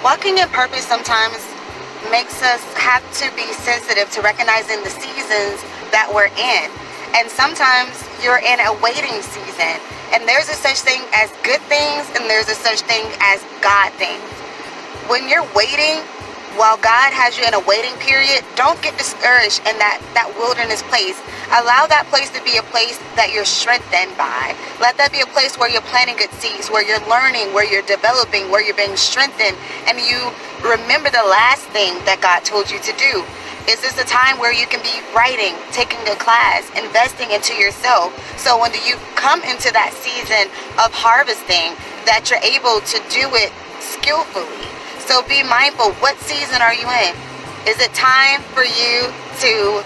Walking in purpose sometimes makes us have to be sensitive to recognizing the seasons that we're in. And sometimes you're in a waiting season, and there's a such thing as good things, and there's a such thing as God things. When you're waiting, while God has you in a waiting period, don't get discouraged in that wilderness place. Allow that place to be a place that you're strengthened by. Let that be a place where you're planting good seeds, where you're learning, where you're developing, where you're being strengthened, and you remember the last thing that God told you to do. Is this a time where you can be writing, taking a class, investing into yourself? So when you come into that season of harvesting, that you're able to do it skillfully. So be mindful, what season are you in? Is it time for you to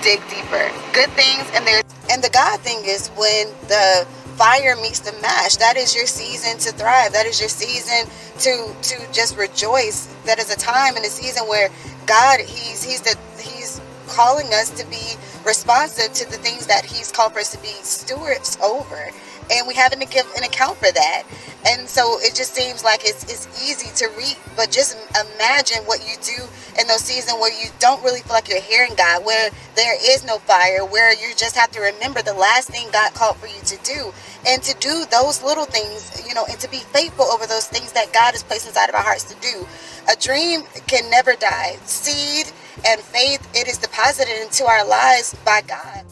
dig deeper? Good things, and the God thing is when the fire meets the match, that is your season to thrive. That is your season to just rejoice. That is a time and a season where God, He's calling us to be responsive to the things that He's called for us to be stewards over. And we having to give an account for that. And so it just seems like it's easy to read, but just imagine what you do in those seasons where you don't really feel like you're hearing God, where there is no fire, where you just have to remember the last thing God called for you to do, and to do those little things, and to be faithful over those things that God has placed inside of our hearts to do. A dream can never die. Seed and faith, it is deposited into our lives by God.